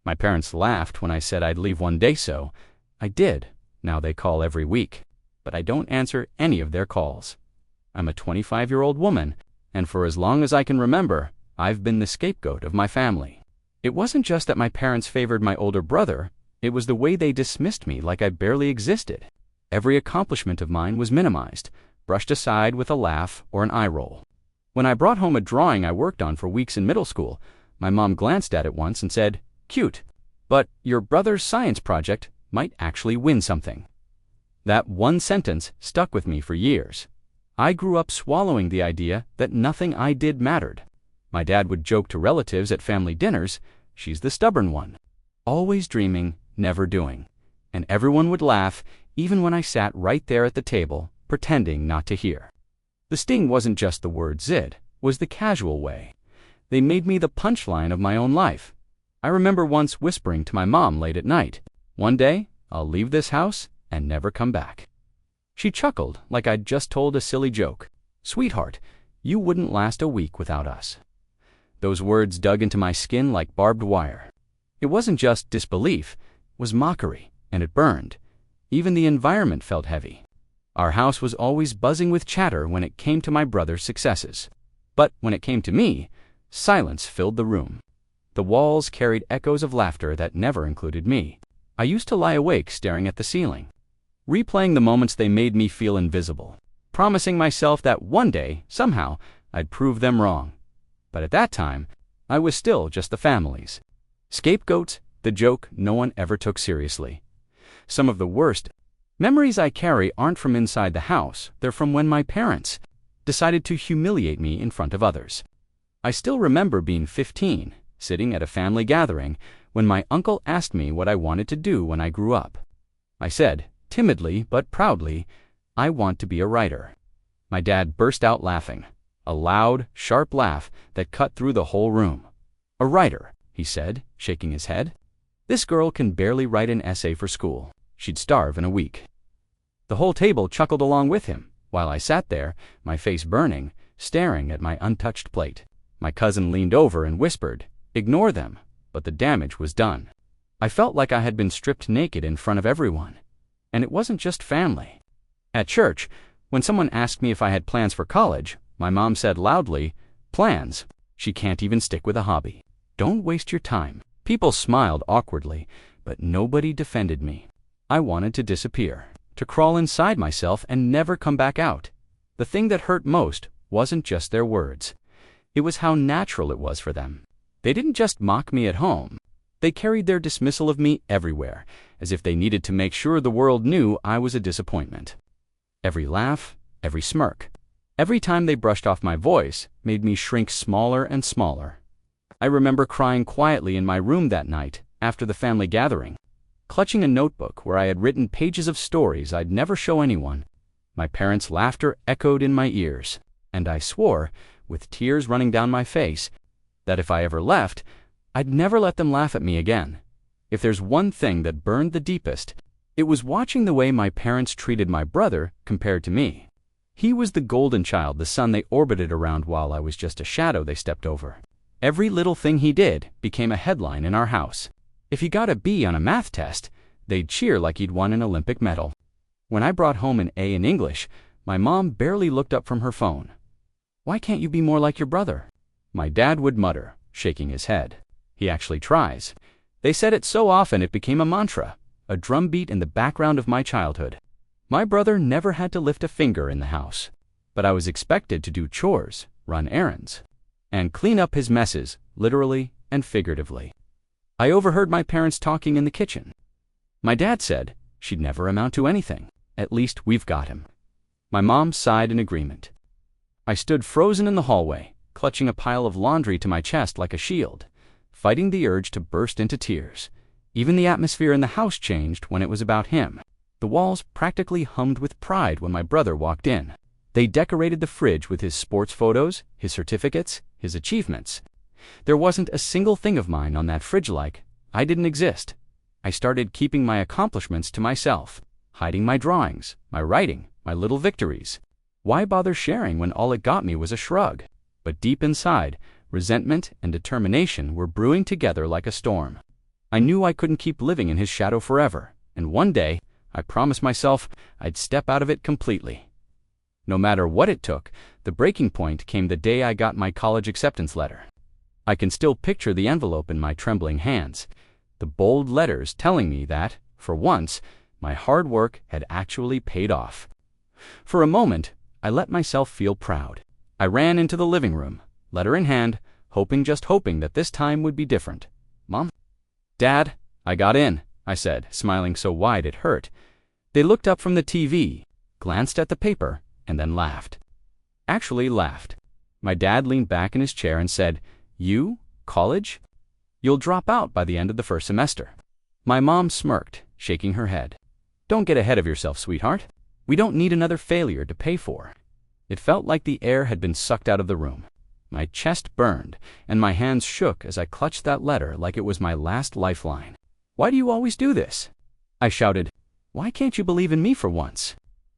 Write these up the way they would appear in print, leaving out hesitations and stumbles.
My parents laughed when I said I'd leave one day, so I did. Now they call every week, but I don't answer any of their calls. I'm a 25-year-old woman, and for as long as I can remember, I've been the scapegoat of my family. It wasn't just that my parents favored my older brother, it was the way they dismissed me like I barely existed. Every accomplishment of mine was minimized, brushed aside with a laugh or an eye roll. When I brought home a drawing I worked on for weeks in middle school, my mom glanced at it once and said, "Cute, but your brother's science project might actually win something." That one sentence stuck with me for years. I grew up swallowing the idea that nothing I did mattered. My dad would joke to relatives at family dinners, "She's the stubborn one." Always dreaming, never doing. And everyone would laugh, even when I sat right there at the table, pretending not to hear. The sting wasn't just the word "zid," was the casual way. They made me the punchline of my own life. I remember once whispering to my mom late at night, "One day, I'll leave this house and never come back." She chuckled like I'd just told a silly joke. "Sweetheart, you wouldn't last a week without us." Those words dug into my skin like barbed wire. It wasn't just disbelief, it was mockery, and it burned. Even the environment felt heavy. Our house was always buzzing with chatter when it came to my brother's successes. But when it came to me, silence filled the room. The walls carried echoes of laughter that never included me. I used to lie awake staring at the ceiling, replaying the moments they made me feel invisible, promising myself that one day, somehow, I'd prove them wrong. But at that time, I was still just the family's scapegoat, the joke no one ever took seriously. Some of the worst memories I carry aren't from inside the house, they're from when my parents decided to humiliate me in front of others. I still remember being 15, sitting at a family gathering, when my uncle asked me what I wanted to do when I grew up. I said, timidly but proudly, "I want to be a writer." My dad burst out laughing, a loud, sharp laugh that cut through the whole room. "A writer," he said, shaking his head. "This girl can barely write an essay for school. She'd starve in a week." The whole table chuckled along with him, while I sat there, my face burning, staring at my untouched plate. My cousin leaned over and whispered, "Ignore them," but the damage was done. I felt like I had been stripped naked in front of everyone. And it wasn't just family. At church, when someone asked me if I had plans for college, my mom said loudly, "Plans? She can't even stick with a hobby. Don't waste your time." People smiled awkwardly, but nobody defended me. I wanted to disappear, to crawl inside myself and never come back out. The thing that hurt most wasn't just their words. It was how natural it was for them. They didn't just mock me at home. They carried their dismissal of me everywhere, as if they needed to make sure the world knew I was a disappointment. Every laugh, every smirk, every time they brushed off my voice made me shrink smaller and smaller. I remember crying quietly in my room that night after the family gathering, clutching a notebook where I had written pages of stories I'd never show anyone. My parents' laughter echoed in my ears, and I swore, with tears running down my face, that if I ever left, I'd never let them laugh at me again. If there's one thing that burned the deepest, it was watching the way my parents treated my brother compared to me. He was the golden child, the sun they orbited around while I was just a shadow they stepped over. Every little thing he did became a headline in our house. If he got a B on a math test, they'd cheer like he'd won an Olympic medal. When I brought home an A in English, my mom barely looked up from her phone. "Why can't you be more like your brother?" My dad would mutter, shaking his head. "He actually tries." They said it so often it became a mantra, a drumbeat in the background of my childhood. My brother never had to lift a finger in the house, but I was expected to do chores, run errands, and clean up his messes, literally and figuratively. I overheard my parents talking in the kitchen. My dad said, "She'd never amount to anything. At least we've got him." My mom sighed in agreement. I stood frozen in the hallway, clutching a pile of laundry to my chest like a shield, fighting the urge to burst into tears. Even the atmosphere in the house changed when it was about him. The walls practically hummed with pride when my brother walked in. They decorated the fridge with his sports photos, his certificates, his achievements. There wasn't a single thing of mine on that fridge like I didn't exist. I started keeping my accomplishments to myself, hiding my drawings, my writing, my little victories. Why bother sharing when all it got me was a shrug? But deep inside, resentment and determination were brewing together like a storm. I knew I couldn't keep living in his shadow forever, and one day, I promised myself I'd step out of it completely. No matter what it took, the breaking point came the day I got my college acceptance letter. I can still picture the envelope in my trembling hands, the bold letters telling me that, for once, my hard work had actually paid off. For a moment, I let myself feel proud. I ran into the living room, letter in hand, just hoping that this time would be different. "Mom? Dad, I got in," I said, smiling so wide it hurt. They looked up from the TV, glanced at the paper, and then laughed. Actually laughed. My dad leaned back in his chair and said, "You? College? You'll drop out by the end of the first semester." My mom smirked, shaking her head. "Don't get ahead of yourself, sweetheart. We don't need another failure to pay for." It felt like the air had been sucked out of the room. My chest burned, and my hands shook as I clutched that letter like it was my last lifeline. "Why do you always do this?" I shouted. "Why can't you believe in me for once?"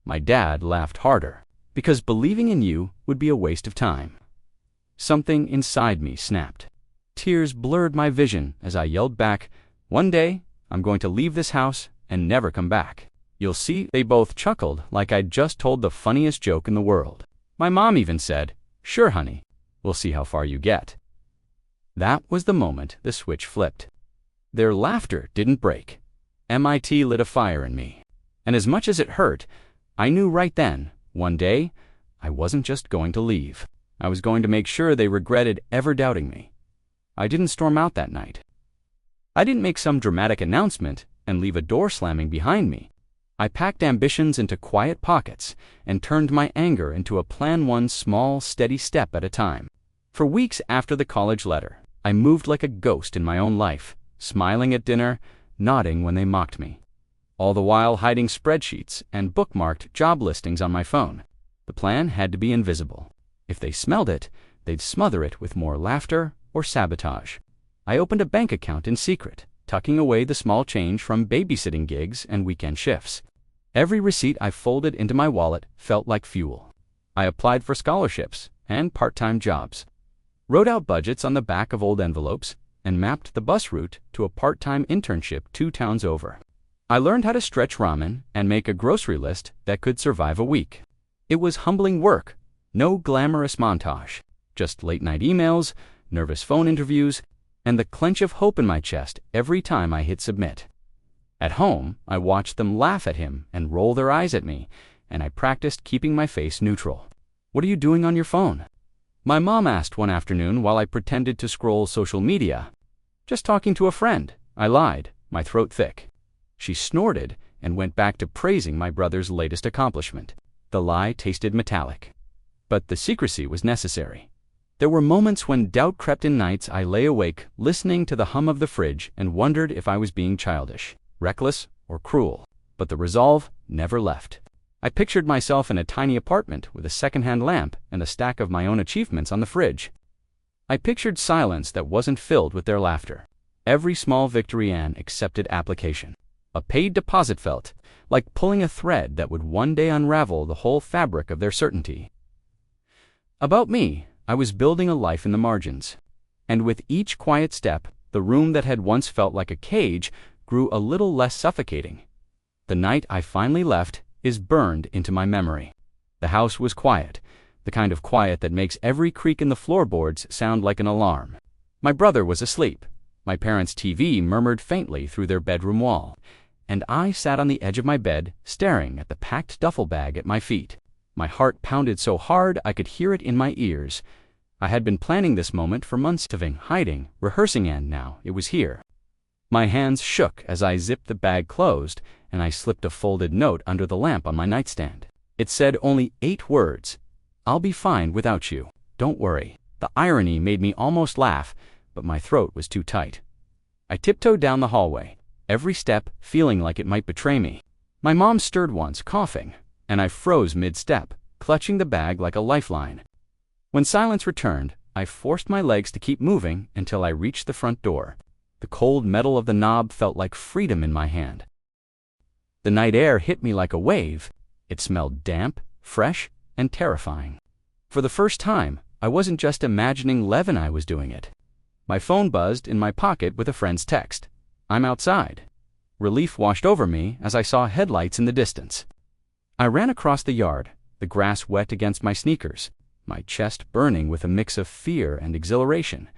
My dad laughed harder. "Because believing in you would be a waste of time." Something inside me snapped. Tears blurred my vision as I yelled back, "One day, I'm going to leave this house and never come back. You'll see." They both chuckled like I'd just told the funniest joke in the world. My mom even said, "Sure, honey, we'll see how far you get." That was the moment the switch flipped. Their laughter didn't break. MIT lit a fire in me. And as much as it hurt, I knew right then, one day, I wasn't just going to leave. I was going to make sure they regretted ever doubting me. I didn't storm out that night. I didn't make some dramatic announcement and leave a door slamming behind me. I packed ambitions into quiet pockets and turned my anger into a plan, one small, steady step at a time. For weeks after the college letter, I moved like a ghost in my own life, smiling at dinner, nodding when they mocked me, all the while hiding spreadsheets and bookmarked job listings on my phone. The plan had to be invisible. If they smelled it, they'd smother it with more laughter or sabotage. I opened a bank account in secret, tucking away the small change from babysitting gigs and weekend shifts. Every receipt I folded into my wallet felt like fuel. I applied for scholarships and part-time jobs, wrote out budgets on the back of old envelopes, and mapped the bus route to a part-time internship 2 towns over. I learned how to stretch ramen and make a grocery list that could survive a week. It was humbling work, no glamorous montage, just late-night emails, nervous phone interviews, and the clench of hope in my chest every time I hit submit. At home, I watched them laugh at him and roll their eyes at me, and I practiced keeping my face neutral. "What are you doing on your phone?" My mom asked one afternoon while I pretended to scroll social media. "Just talking to a friend," I lied, my throat thick. She snorted and went back to praising my brother's latest accomplishment. The lie tasted metallic. But the secrecy was necessary. There were moments when doubt crept in, nights I lay awake listening to the hum of the fridge and wondered if I was being childish, reckless, or cruel. But the resolve never left. I pictured myself in a tiny apartment with a secondhand lamp and a stack of my own achievements on the fridge. I pictured silence that wasn't filled with their laughter. Every small victory and accepted application. A paid deposit felt like pulling a thread that would one day unravel the whole fabric of their certainty. About me, I was building a life in the margins. And with each quiet step, the room that had once felt like a cage grew a little less suffocating. The night I finally left is burned into my memory. The house was quiet, the kind of quiet that makes every creak in the floorboards sound like an alarm. My brother was asleep. My parents' TV murmured faintly through their bedroom wall, and I sat on the edge of my bed, staring at the packed duffel bag at my feet. My heart pounded so hard I could hear it in my ears. I had been planning this moment for months, hiding, rehearsing, and now it was here. My hands shook as I zipped the bag closed, and I slipped a folded note under the lamp on my nightstand. It said only 8 words. "I'll be fine without you. Don't worry." The irony made me almost laugh, but my throat was too tight. I tiptoed down the hallway, every step feeling like it might betray me. My mom stirred once, coughing, and I froze mid-step, clutching the bag like a lifeline. When silence returned, I forced my legs to keep moving until I reached the front door. The cold metal of the knob felt like freedom in my hand. The night air hit me like a wave. It smelled damp, fresh, and terrifying. For the first time, I wasn't just imagining Lev and I was doing it. My phone buzzed in my pocket with a friend's text. I'm outside. Relief washed over me as I saw headlights in the distance. I ran across the yard, the grass wet against my sneakers, my chest burning with a mix of fear and exhilaration.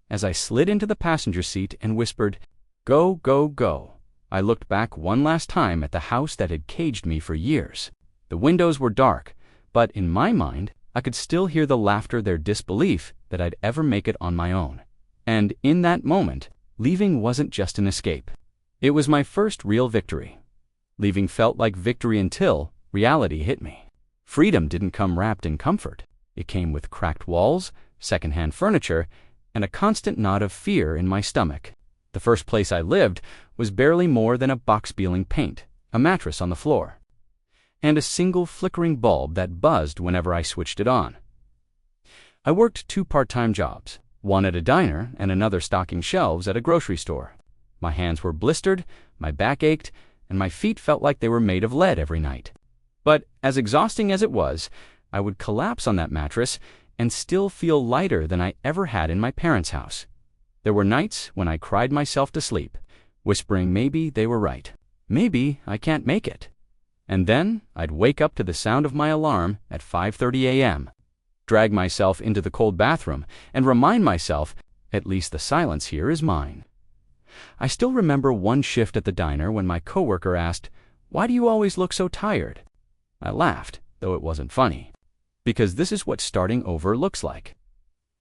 As I slid into the passenger seat and whispered, "Go, go, go," I looked back one last time at the house that had caged me for years. The windows were dark, but in my mind, I could still hear the laughter, their disbelief that I'd ever make it on my own. And in that moment, leaving wasn't just an escape. It was my first real victory. Leaving felt like victory until reality hit me. Freedom didn't come wrapped in comfort. It came with cracked walls, secondhand furniture, and a constant knot of fear in my stomach. The first place I lived was barely more than a box peeling paint, a mattress on the floor, and a single flickering bulb that buzzed whenever I switched it on. I worked 2 part-time jobs, one at a diner and another stocking shelves at a grocery store. My hands were blistered, my back ached, and my feet felt like they were made of lead every night. But as exhausting as it was, I would collapse on that mattress and still feel lighter than I ever had in my parents' house. There were nights when I cried myself to sleep, whispering maybe they were right. Maybe I can't make it. And then I'd wake up to the sound of my alarm at 5:30 a.m., drag myself into the cold bathroom, and remind myself, at least the silence here is mine. I still remember one shift at the diner when my coworker asked, "Why do you always look so tired?" I laughed, though it wasn't funny, because this is what starting over looks like.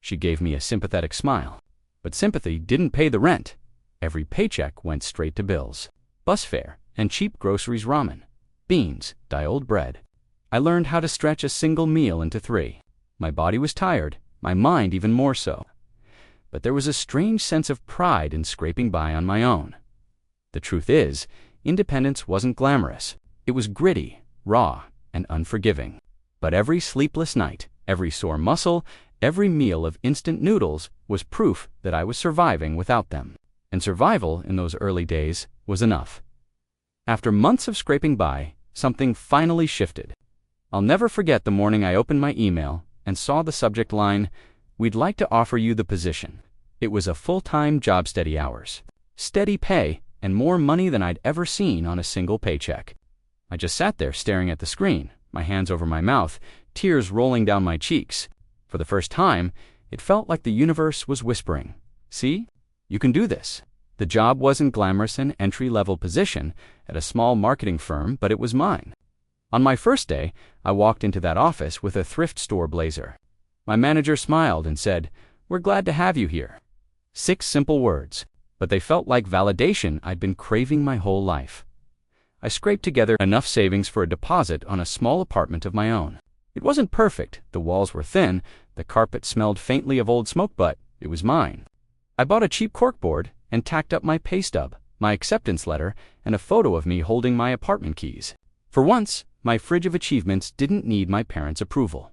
She gave me a sympathetic smile, but sympathy didn't pay the rent. Every paycheck went straight to bills, bus fare, and cheap groceries, ramen, beans, die-old bread. I learned how to stretch a single meal into 3. My body was tired, my mind even more so. But there was a strange sense of pride in scraping by on my own. The truth is, independence wasn't glamorous. It was gritty, raw, and unforgiving. But every sleepless night, every sore muscle, every meal of instant noodles was proof that I was surviving without them. And survival in those early days was enough. After months of scraping by, something finally shifted. I'll never forget the morning I opened my email and saw the subject line, "We'd like to offer you the position." It was a full-time job, steady hours, steady pay, and more money than I'd ever seen on a single paycheck. I just sat there staring at the screen, my hands over my mouth, tears rolling down my cheeks. For the first time, it felt like the universe was whispering, "See, you can do this." The job wasn't glamorous, an entry-level position at a small marketing firm, but it was mine. On my first day, I walked into that office with a thrift store blazer. My manager smiled and said, "We're glad to have you here." 6 simple words, but they felt like validation I'd been craving my whole life. I scraped together enough savings for a deposit on a small apartment of my own. It wasn't perfect, the walls were thin, the carpet smelled faintly of old smoke, but it was mine. I bought a cheap corkboard and tacked up my pay stub, my acceptance letter, and a photo of me holding my apartment keys. For once, my fridge of achievements didn't need my parents' approval.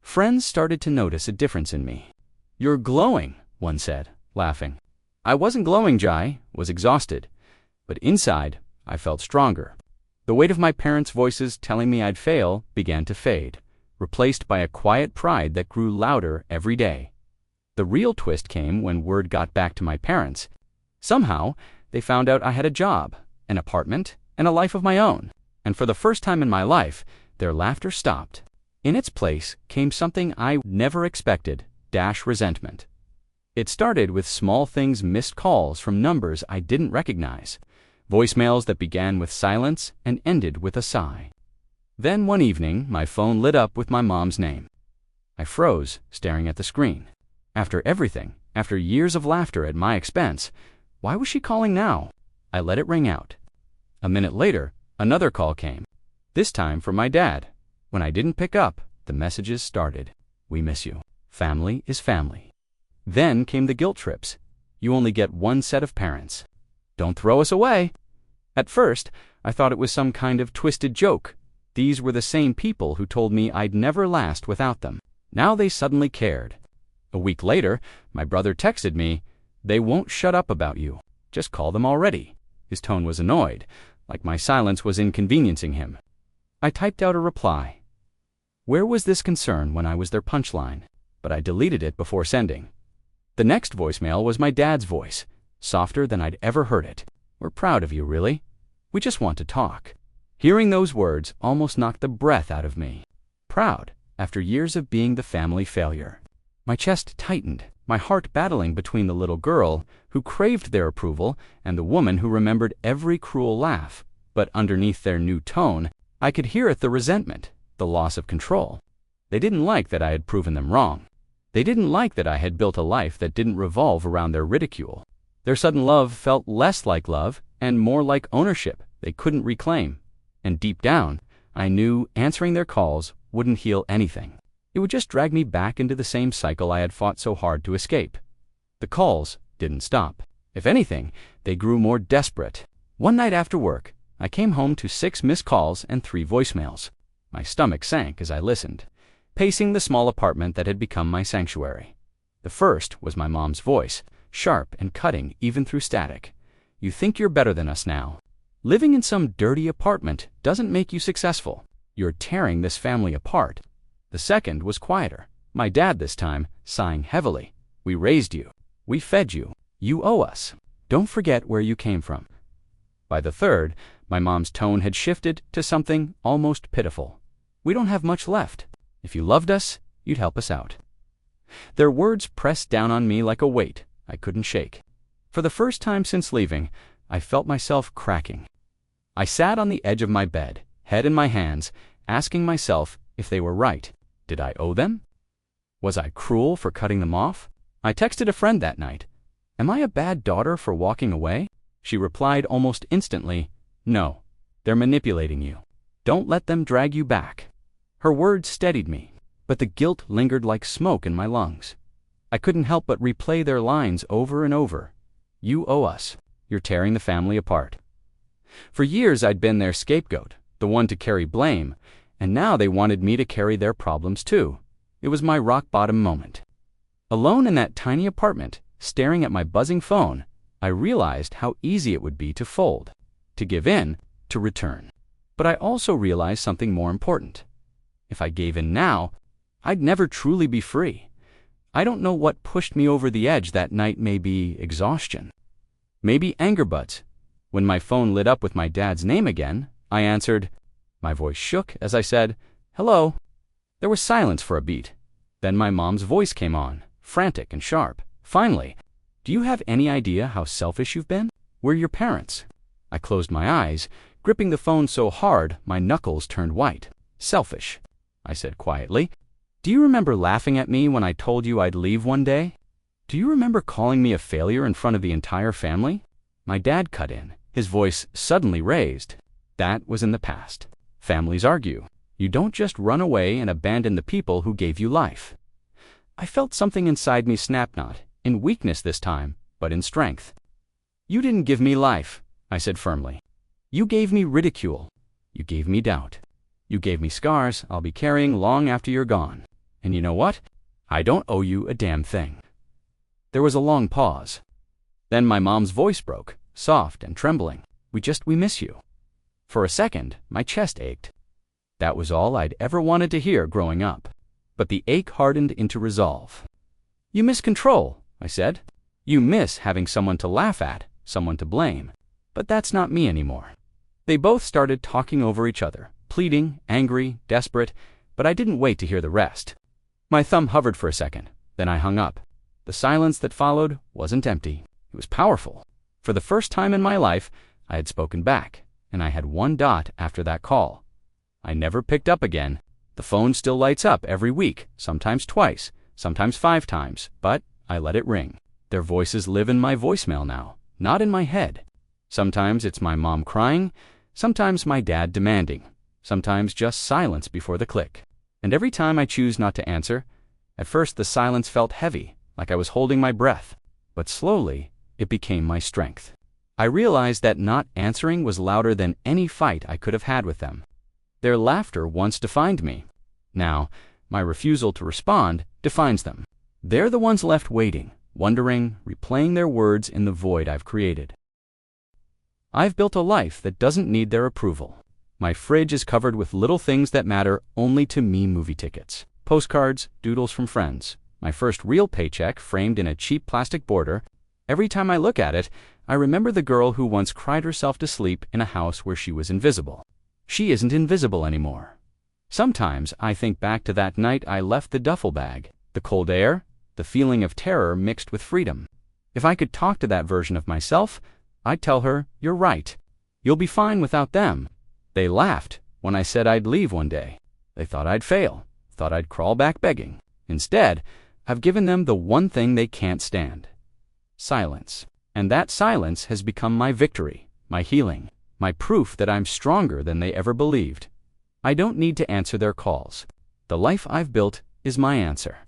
Friends started to notice a difference in me. "You're glowing," one said, laughing. I wasn't glowing, Jai, was exhausted, but inside, I felt stronger. The weight of my parents' voices telling me I'd fail began to fade, replaced by a quiet pride that grew louder every day. The real twist came when word got back to my parents. Somehow, they found out I had a job, an apartment, and a life of my own. And for the first time in my life, their laughter stopped. In its place came something I never expected, resentment. It started with small things, missed calls from numbers I didn't recognize, voicemails that began with silence and ended with a sigh. Then one evening, my phone lit up with my mom's name. I froze, staring at the screen. After everything, after years of laughter at my expense, why was she calling now? I let it ring out. A minute later, another call came, this time from my dad. When I didn't pick up, the messages started. "We miss you. Family is family." Then came the guilt trips. "You only get one set of parents. Don't throw us away." At first, I thought it was some kind of twisted joke. These were the same people who told me I'd never last without them. Now they suddenly cared. A week later, my brother texted me, "They won't shut up about you. Just call them already." His tone was annoyed, like my silence was inconveniencing him. I typed out a reply. Where was this concern when I was their punchline? But I deleted it before sending. The next voicemail was my dad's voice. softer than I'd ever heard it. "We're proud of you, really. We just want to talk." Hearing those words almost knocked the breath out of me. Proud, after years of being the family failure. My chest tightened, my heart battling between the little girl who craved their approval and the woman who remembered every cruel laugh. But underneath their new tone, I could hear it the resentment, the loss of control. They didn't like that I had proven them wrong. They didn't like that I had built a life that didn't revolve around their ridicule. Their sudden love felt less like love and more like ownership they couldn't reclaim. And deep down, I knew answering their calls wouldn't heal anything. It would just drag me back into the same cycle I had fought so hard to escape. The calls didn't stop. If anything, they grew more desperate. One night after work, I came home to 6 missed calls and 3 voicemails. My stomach sank as I listened, pacing the small apartment that had become my sanctuary. The first was my mom's voice, sharp and cutting even through static. "You think you're better than us now. Living in some dirty apartment doesn't make you successful. You're tearing this family apart." The second was quieter. My dad this time, sighing heavily. "We raised you. We fed you. You owe us. Don't forget where you came from." By the third, my mom's tone had shifted to something almost pitiful. "We don't have much left. If you loved us, you'd help us out." Their words pressed down on me like a weight I couldn't shake. For the first time since leaving, I felt myself cracking. I sat on the edge of my bed, head in my hands, asking myself if they were right. Did I owe them? Was I cruel for cutting them off? I texted a friend that night. "Am I a bad daughter for walking away?" She replied almost instantly, "No, they're manipulating you. Don't let them drag you back." Her words steadied me, but the guilt lingered like smoke in my lungs. I couldn't help but replay their lines over and over. "You owe us. You're tearing the family apart." For years I'd been their scapegoat, the one to carry blame, and now they wanted me to carry their problems too. It was my rock-bottom moment. Alone in that tiny apartment, staring at my buzzing phone, I realized how easy it would be to fold, to give in, to return. But I also realized something more important. If I gave in now, I'd never truly be free. I don't know what pushed me over the edge that night. Maybe exhaustion. Maybe anger buds. When my phone lit up with my dad's name again, I answered. My voice shook as I said, "Hello." There was silence for a beat. Then my mom's voice came on, frantic and sharp. Finally, "Do you have any idea how selfish you've been? We're your parents." I closed my eyes, gripping the phone so hard my knuckles turned white. "Selfish," I said quietly. "Do you remember laughing at me when I told you I'd leave one day? Do you remember calling me a failure in front of the entire family?" My dad cut in, his voice suddenly raised. "That was in the past. Families argue. You don't just run away and abandon the people who gave you life." I felt something inside me snap, not in weakness this time, but in strength. "You didn't give me life," I said firmly. "You gave me ridicule. You gave me doubt. You gave me scars I'll be carrying long after you're gone. And you know what? I don't owe you a damn thing." There was a long pause. Then my mom's voice broke, soft and trembling. We miss you." For a second, my chest ached. That was all I'd ever wanted to hear growing up. But the ache hardened into resolve. "You miss control," I said. "You miss having someone to laugh at, someone to blame. But that's not me anymore." They both started talking over each other, pleading, angry, desperate, but I didn't wait to hear the rest. My thumb hovered for a second, then I hung up. The silence that followed wasn't empty. It was powerful. For the first time in my life, I had spoken back, and I had one dot after that call. I never picked up again. The phone still lights up every week, sometimes twice, sometimes 5 times, but I let it ring. Their voices live in my voicemail now, not in my head. Sometimes it's my mom crying, sometimes my dad demanding, sometimes just silence before the click. And every time I choose not to answer, at first the silence felt heavy, like I was holding my breath, but slowly it became my strength. I realized that not answering was louder than any fight I could have had with them. Their laughter once defined me. Now, my refusal to respond defines them. They're the ones left waiting, wondering, replaying their words in the void I've created. I've built a life that doesn't need their approval. My fridge is covered with little things that matter only to me: movie tickets, postcards, doodles from friends, my first real paycheck framed in a cheap plastic border, Every time I look at it, I remember the girl who once cried herself to sleep in a house where she was invisible. She isn't invisible anymore. Sometimes I think back to that night I left the duffel bag, the cold air, the feeling of terror mixed with freedom. If I could talk to that version of myself, I'd tell her, "You're right. You'll be fine without them." They laughed when I said I'd leave one day. They thought I'd fail, thought I'd crawl back begging. Instead, I've given them the one thing they can't stand: silence. And that silence has become my victory, my healing, my proof that I'm stronger than they ever believed. I don't need to answer their calls. The life I've built is my answer.